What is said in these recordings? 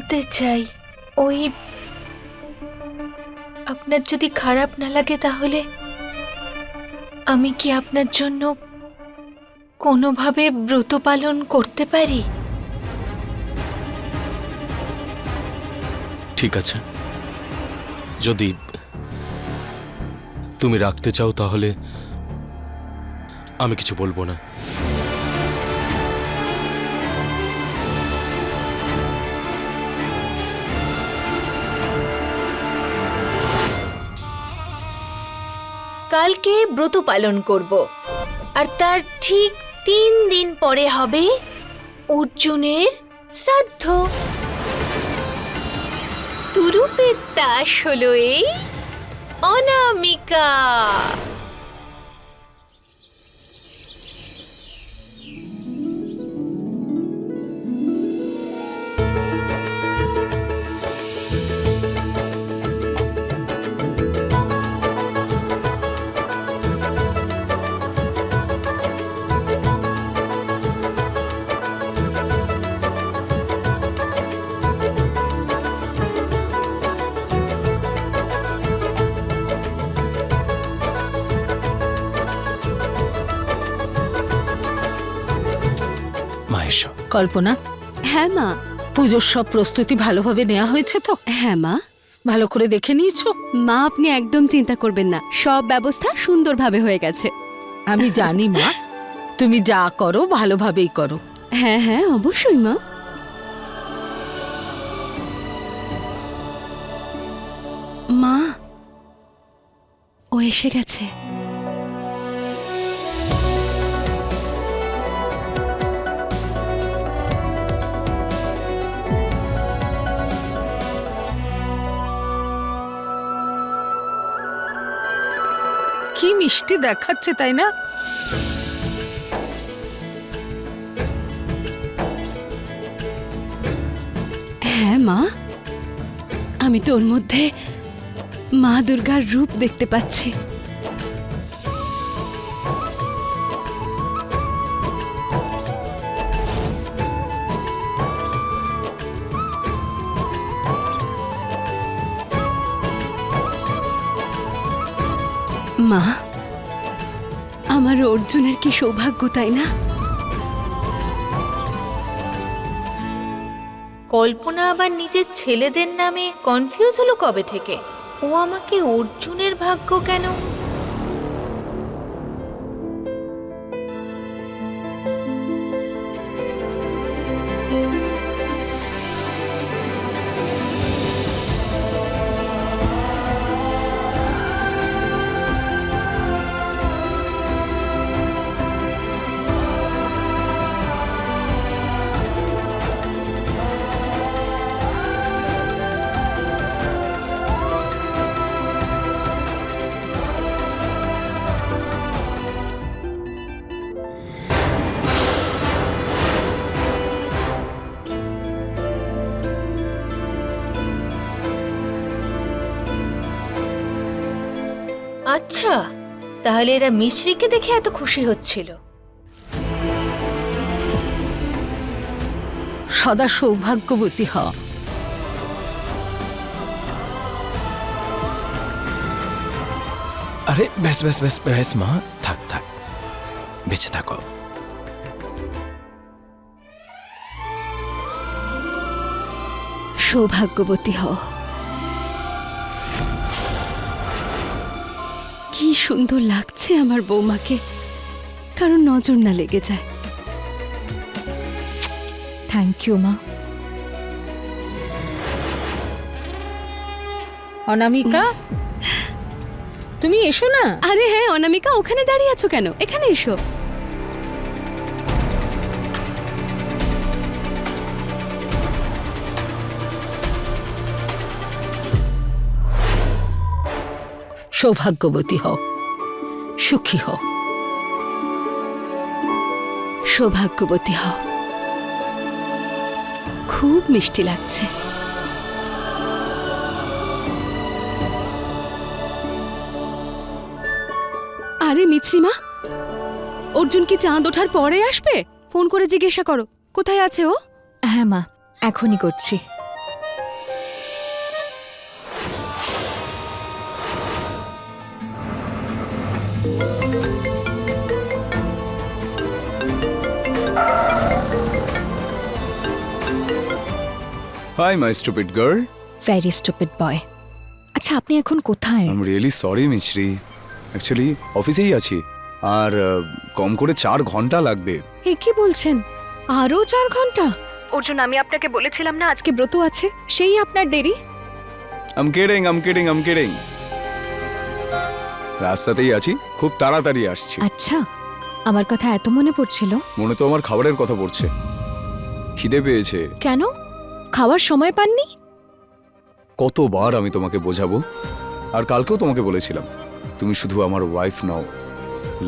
বলতে চাই, ওই আপনার যদি খারাপ না লাগে তাহলে আমি কি আপনার জন্য কোনোভাবে ব্রত পালন করতে পারি? ঠিক আছে, যদি তুমি রাখতে চাও তাহলে আমি কিছু বলবো না। কালকে ব্রত পালন করব, আর তার ঠিক 3 দিন পরে হবে অর্জুনের শ্রাদ্ধ। তুরুপের দাস হলো এই অনামিকা। মা এসো। কল্পনা, হ্যাঁ মা। পুজোর সব প্রস্তুতি ভালোভাবে নেওয়া হয়েছে তো? হ্যাঁ মা। ভালো করে দেখে নিয়েছো? মা আপনি একদম চিন্তা করবেন না, সব ব্যবস্থা সুন্দরভাবে হয়ে গেছে। আমি জানি মা, তুমি যা করো ভালোভাবেই করো। হ্যাঁ হ্যাঁ অবশ্যই মা। মা, ও এসে গেছে। কি মিষ্টি দেখাচ্ছে, তাই না? হ্যাঁ মা, আমি তো ওর মধ্যে মা দুর্গার রূপ দেখতে পাচ্ছি। মা, আমার অর্জুনের কি সৌভাগ্য, তাই না? কল্পনা আবার নিজের ছেলেদের নামে কনফিউজ হলো কবে থেকে? ও আমাকে অর্জুনের ভাগ্য কেন? আচ্ছা, তাহলে এরা মিশ্রিকে দেখে এত খুশি হচ্ছিল। সদা সৌভাগ্যবতী হ। আরে ব্যাস ব্যাস ব্যাস ব্যাস মা, থাক থাক, বেঁচে থাকো। সৌভাগ্যবতী হও। কি সুন্দর লাগছে আমার বৌমাকে, কারণ নজর না লেগে যায়। থ্যাংক ইউ মা। অনামিকা, তুমি এসো না। আরে হ্যাঁ অনামিকা, ওখানে দাঁড়িয়ে আছো কেন? এখানে এসো। সৌভাগ্যবতী হও, সুখী হও। সৌভাগ্যবতী হও। খুব মিষ্টি লাগছে। আরে মিছরিমা, অর্জুন কি চাঁদ ওঠার পরে আসবে? ফোন করে জিজ্ঞাসা করো কোথায় আছে ও। হ্যাঁ মা, এখনই করছি। Hi my stupid girl. Very stupid boy. আচ্ছা আপনি এখন কোথায়? I am really sorry Mishri, actually অফিসেই আছি আর কম করে 4 ঘন্টা লাগবে। এ কি বলছেন? আরো 4 ঘন্টা? অর্জুন, আমি আপনাকে বলেছিলাম না আজকে ব্রত আছে, সেই আপনার দেরি। আম কিডিং। রাস্তাতেই আছি, খুব তাড়াতাড়ি আসছি। আচ্ছা, আমার কথা এত মনে পড়ছিল? মনে তো আমার খাবারের কথা পড়ছে, খিদে পেয়েছে। কেন? খাওয়ার সময় পাননি? কতবার আমি তোমাকে বোঝাবো, আর কালকেও তোমাকে বলেছিলাম তুমি শুধু আমার ওয়াইফ নও,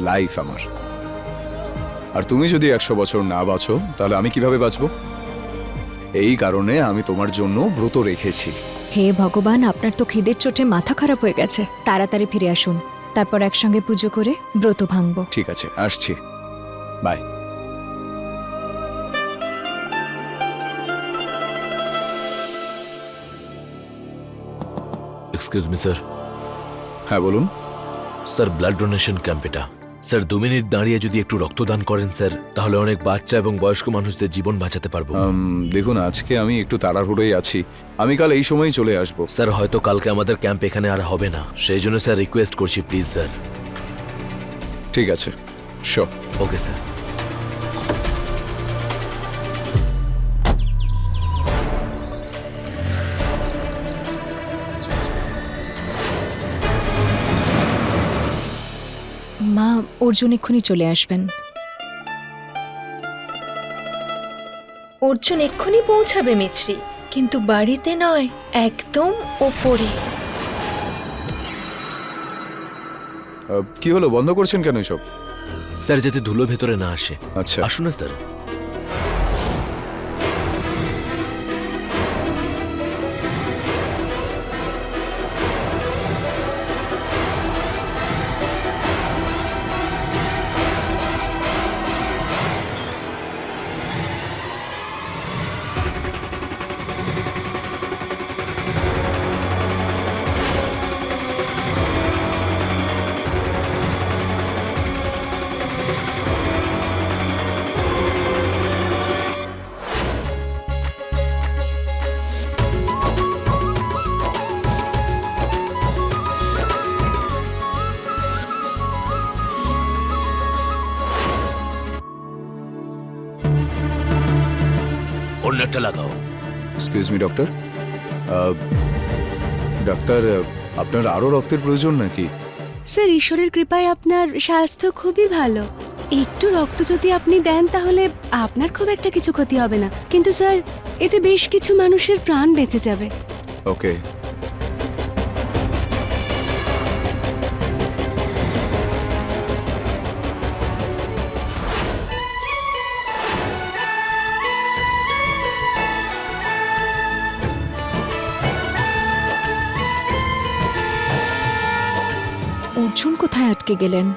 লাইফ আমার। আর তুমি যদি 100 বছর না বাঁচো তাহলে আমি কিভাবে বাঁচবো? এই কারণে আমি তোমার জন্য ব্রত রেখেছি। হে ভগবান, আপনার তো খিদের চোটে মাথা খারাপ হয়ে গেছে। তাড়াতাড়ি ফিরে আসুন, তারপর একসঙ্গে পুজো করে ব্রত ভাঙবো। ঠিক আছে, আসছি, বাই। Excuse me sir. হ্যাঁ বলুন। স্যার, ব্লাড ডোনেশন ক্যাম্প এটা। স্যার 2 মিনিট দাঁড়িয়ে যদি একটু রক্তদান করেন স্যার, তাহলে অনেক বাচ্চা এবং বয়স্ক মানুষদের জীবন বাঁচাতে পারবো। দেখুন, আজকে আমি একটু তাড়াহুড়োই আছি, আমি কাল এই সময়ই চলে আসবো। স্যার হয়তো কালকে আমাদের ক্যাম্প এখানে আর হবে না, সেই জন্য স্যার রিকোয়েস্ট করছি প্লিজ স্যার। ঠিক আছে, শিওর। Okay sir. মা, অর্জুন এক্ষুনি চলে আসবেন। অর্জুন এক্ষুনি পৌঁছাবে মিছরি, কিন্তু বাড়িতে নয়, একদম ওপরে। কি হলো, বন্ধ করছেন কেন এসব? স্যার যাতে ধুলো ভেতরে না আসে। আচ্ছা, আসুন না স্যার। অন্য একটা লাগাও। Excuse me doctor. ডাক্তার, আপনার আরো রক্তের প্রয়োজন নাকি? স্যার, ঈশ্বরের কৃপায় আপনার স্বাস্থ্য খুবই ভালো। একটু রক্ত যদি আপনি দেন তাহলে আপনার খুব একটা কিছু ক্ষতি হবে না, কিন্তু স্যার এতে বেশ কিছু মানুষের প্রাণ বেঁচে যাবে। ওকে। অর্জুন কোথায় আটকে গেলেন?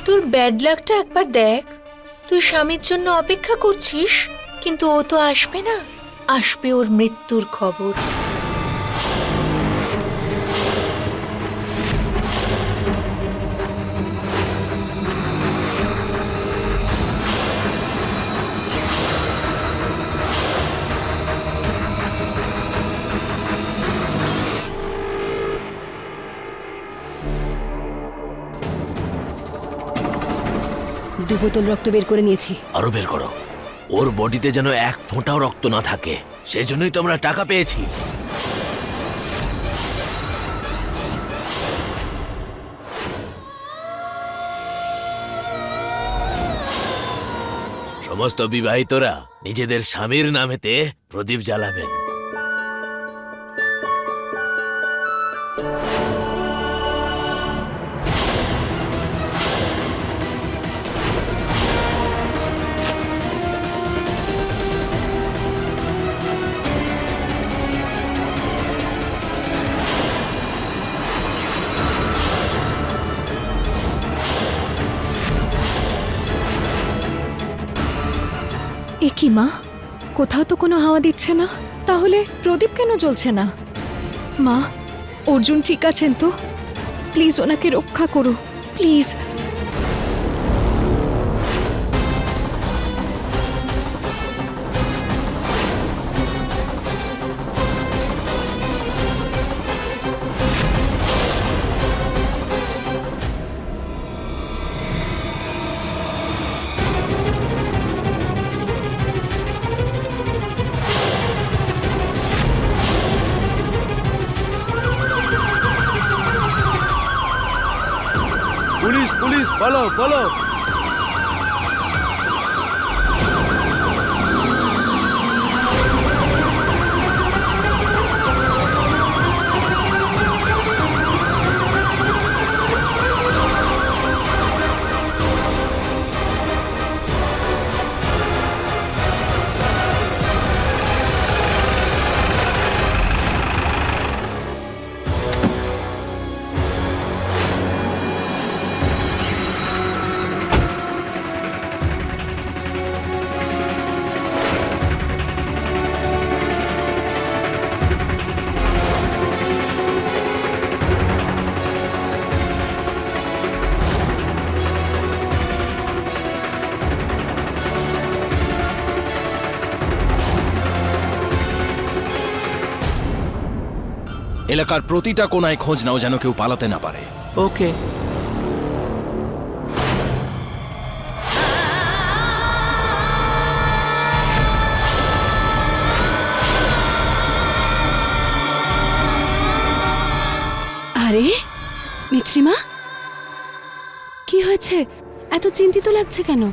তোর ব্যাড লাকটা একবার দেখ। তুই স্বামীর জন্য অপেক্ষা করছিস, কিন্তু ও তো আসবে না, আসবে ওর মৃত্যুর খবর। দু বোতল রক্ত বের করে নিয়েছি। আরো বের করো। ওর বডিতে যেন এক ফোঁটাও রক্ত না থাকে, সেজন্যই তো আমরা টাকা পেয়েছি। সমস্ত বিবাহিতরা নিজেদের স্বামীর নামেতে প্রদীপ জ্বালাবেন। এ কি মা, কোথাও তো কোনো হাওয়া দিচ্ছে না, তাহলে প্রদীপ কেন জ্বলছে না? মা, অর্জুন ঠিক আছেন তো? প্লিজ ওনাকে রক্ষা করো, প্লিজ। পুলিশ পুলিশ পালাও পালাও। এলাকার প্রতিটা কোনায় খোঁজ নাও যেন কেউ পালাতে না পারে। ওকে। আরে মিছরিমা, কি হয়েছে? এত চিন্তিত লাগছে কেন?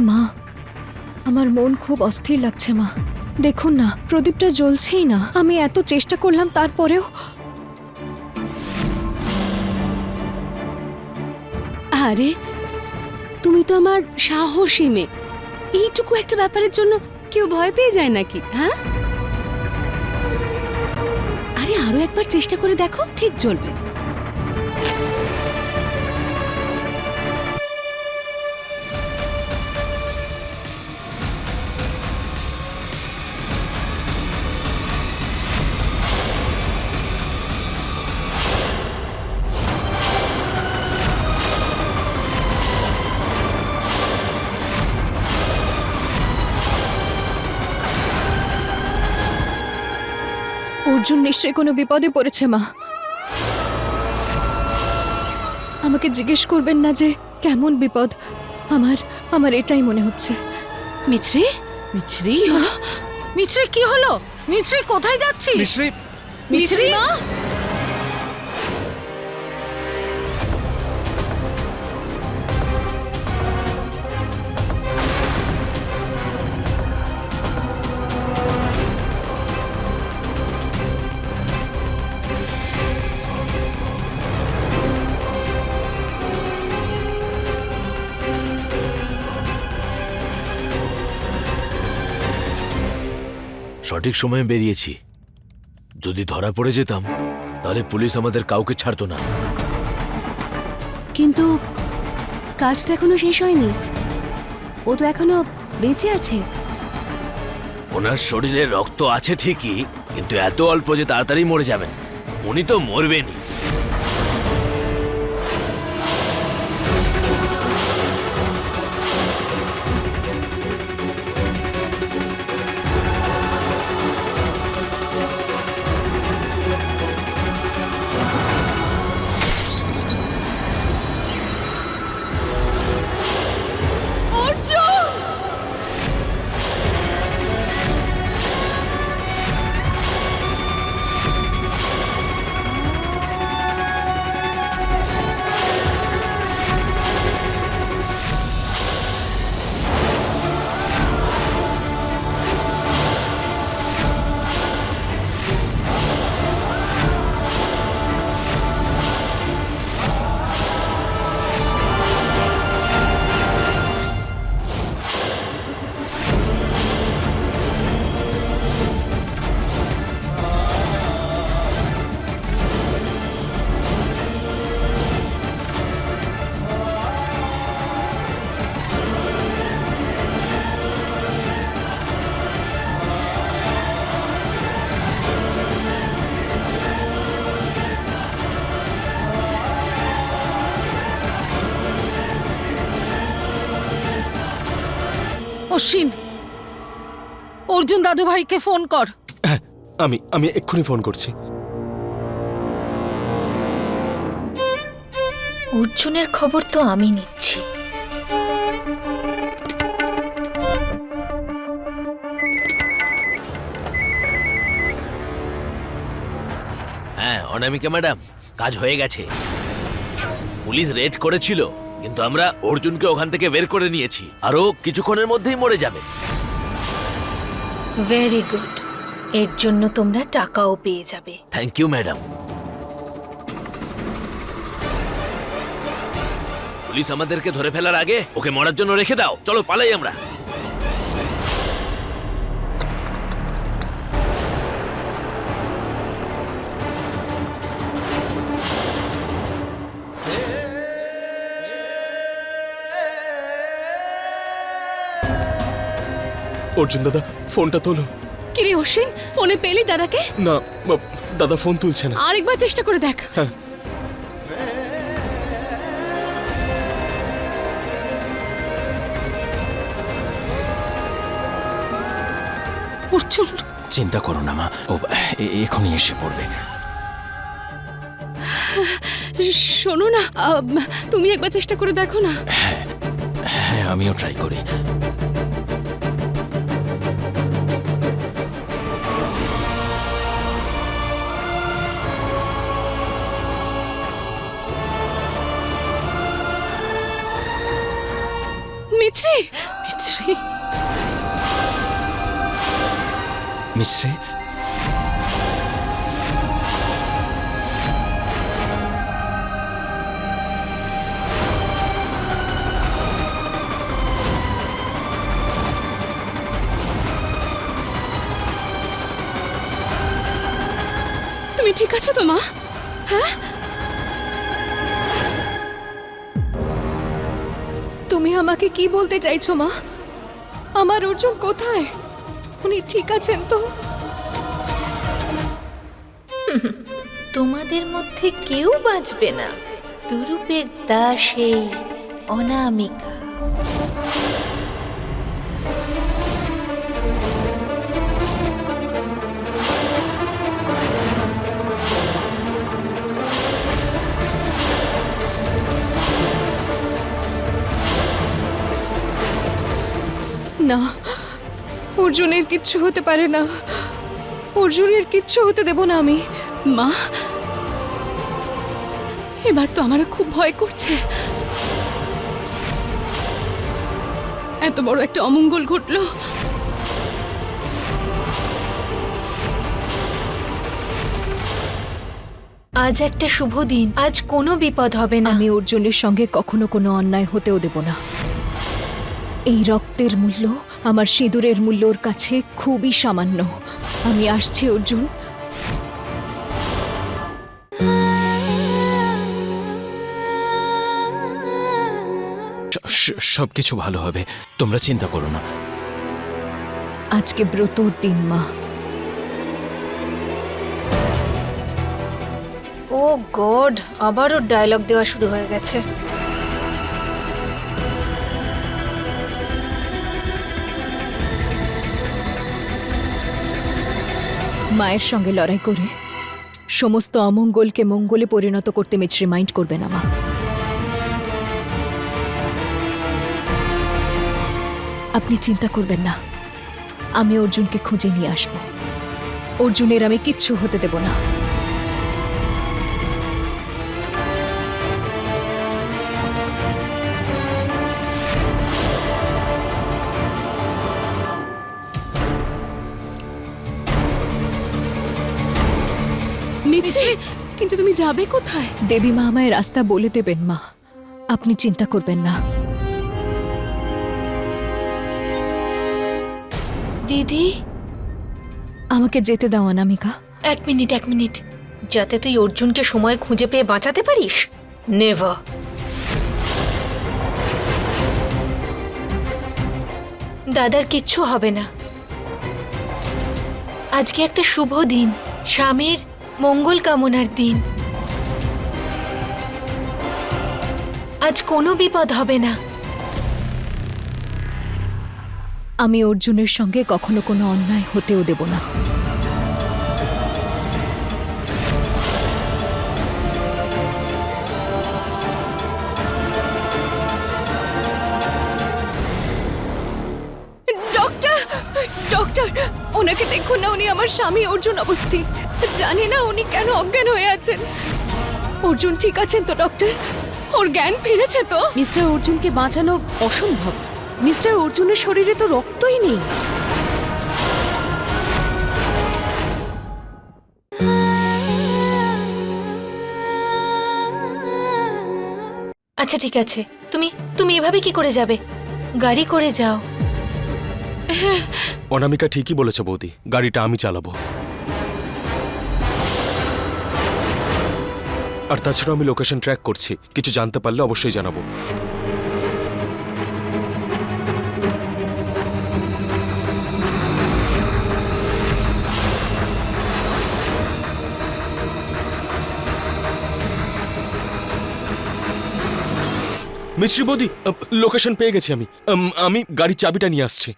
মা, আমার মন খুব অস্থির লাগছে মা। দেখুন না, প্রদীপটা জ্বলছেই না। আমি এত চেষ্টা করলাম, তারপরেও। আরে তুমি তো আমার সাহসী মেয়ে, এইটুকু একটা ব্যাপারের জন্য কেউ ভয় পেয়ে যায় নাকি? হ্যাঁ, আরে আরো একবার চেষ্টা করে দেখো, ঠিক জ্বলবে। অর্জুন নিশ্চয়ই কোনো বিপদে পড়েছে মা। আমাকে জিজ্ঞেস করবেন না যে কেমন বিপদ। আমার এটাই মনে হচ্ছে। মিছরি, মিছরি হলো? মিছরি কি হলো? মিছরি কোথায় যাচ্ছিস? মিশ্রি, মিছরি সঠিক সময়ে বেরিয়েছি। যদি ধরা পড়ে যেতাম তাহলে পুলিশ আমাদের কাউকে ছাড়তো না। কিন্তু কাজ তো এখনো শেষ হয়নি, ও তো এখনো বেঁচে আছে। ওনার শরীরে রক্ত আছে ঠিকই, কিন্তু এত অল্প যে তাড়াতাড়ি মরে যাবেন। উনি তো মরবেনই। অশ্বিন, অর্জুন দাদু ভাইকে ফোন কর। আমি এক্ষুনি ফোন করছি। অর্জুনের খবর তো আমি নিচ্ছি। হ্যাঁ অনামিকা ম্যাডাম, কাজ হয়ে গেছে। পুলিশ রেড করেছিল, কিন্তু আমরা অর্জুনকে ওখান থেকে বের করে নিয়েছি। আরো কিছুক্ষণের মধ্যেই মরে যাবে। ভেরি গুড, এর জন্য তোমরা টাকাও পেয়ে যাবে। Thank you madam. পুলিশ আমাদেরকে ধরে ফেলার আগে ওকে মরার জন্য রেখে দাও। চলো পালাই আমরা। অর্জুন দাদা, ফোনটা তোলো। কিরে অশ্বিন, ফোনে পেলি দাদাকে? না, দাদা ফোন তুলছে না। আরেকবার চেষ্টা করে দেখ। অর্জুন, চিন্তা করো না মা, ও এখনই এসে পড়বে। শোনো না, তুমি একবার চেষ্টা করে দেখো না। হ্যাঁ, আমিও ট্রাই করি। মিছরি, মিছরি, মিশ্রি, তুমি ঠিক আছো তো মা? হ্যাঁ, তুমি আমাকে কি বলতে চাইছো মা? আমার অর্জুন কোথায়? উনি ঠিক আছেন তো? তোমাদের মধ্যে কেউ বাঁচবে না। দুরূপের দাস এই অনামিকা। না, অর্জুনের কিচ্ছু হতে পারে না। অর্জুনের কিচ্ছু হতে দেব না আমি। মা, এবার তো আমার খুব ভয় করছে। এত বড় একটা অমঙ্গল ঘটলো। আজ একটা শুভ দিন, আজ কোনো বিপদ হবে না। আমি অর্জুনের সঙ্গে কখনো কোনো অন্যায় হতেও দেব না। এই রক্তের মূল্য আমার সিঁদুরের মূল্যর কাছে খুবই সামান্য। আমি আসছি অর্জুন। সবকিছু ভালো হবে, তোমরা চিন্তা করো না। আজকে ব্রতর দিন মা। ও গড, আবারও ডায়লগ দেওয়া শুরু হয়ে গেছে। মায়ের সঙ্গে লড়াই করে সমস্ত অমঙ্গলকে মঙ্গলে পরিণত করতে মিছরি মাইন্ড করবে না মা। আপনি চিন্তা করবেন না, আমি অর্জুনকে খুঁজে নিয়ে আসব। অর্জুনের আমি কিচ্ছু হতে দেব না। মিছরি, কিন্তু তুমি যাবে কোথায়? দেবী মা আমায় রাস্তা বলে দেবেন মা, আপনি চিন্তা করবেন না। দিদি, আমাকে যেতে দাও অনামিকা। এক মিনিট, যাতে তুই অর্জুনকে সময় খুঁজে পেয়ে বাঁচাতে পারিস। নেভার। দাদার কিচ্ছু হবে না। আজকে একটা শুভ দিন, স্বামীর মঙ্গল কামনার দিন। আজ কোনো বিপদ হবে না। আমি অর্জুনের সঙ্গে কখনো কোনো অন্যায় হতেও দেব না। ডক্টর, ডক্টর, ওনাকে দেখুন না, উনি আমার স্বামী অর্জুন অবস্থি। জানি না উনি কেন অজ্ঞান হয়ে আছেন। অর্জুন ঠিক আছেন তো ডক্টর? ওর জ্ঞান ফিরেছে তো? মিস্টার অর্জুনকে বাঁচানো অসম্ভব। মিস্টার অর্জুনের শরীরে তো রক্তই নেই। আচ্ছা ঠিক আছে, তুমি তুমি এভাবে কি করে যাবে? গাড়ি করে যাও। অনামিকা ঠিকই বলেছে বৌদি, গাড়িটা আমি চালাবো। আর তাছাড়া আমি লোকেশন ট্র্যাক করছি, কিছু জানতে পারলে অবশ্যই জানাবো। মিশ্রি বৌদি, লোকেশন পেয়ে গেছি আমি। আমি গাড়ির চাবিটা নিয়ে আসছি।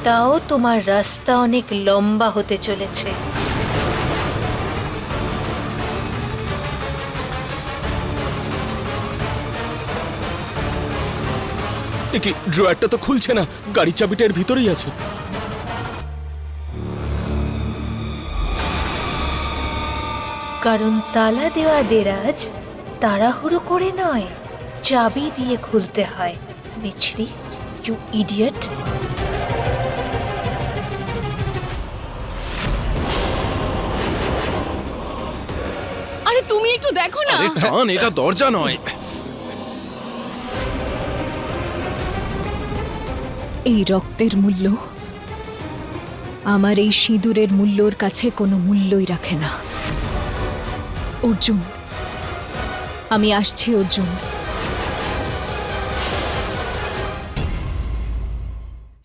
তাও তোমার রাস্তা অনেক লম্বা হতে চলেছে। কি ড্রয়ারটা তো খুলছে না, গাড়ির চাবিটা এর ভিতরেই আছে। কারণ তালা দেওয়া দেরাজ তাড়াহুড়ো করে নয়, চাবি দিয়ে খুলতে হয়। মিছরি, ইউ ইডিয়েট। আরে তুমি একটু দেখো না। এটা দরজা নয়। এই রক্তের মূল্য আমার এই সিঁদুরের মূল্যর কাছে কোনো মূল্যই রাখে না। অর্জুন, আমি আসছি অর্জুন।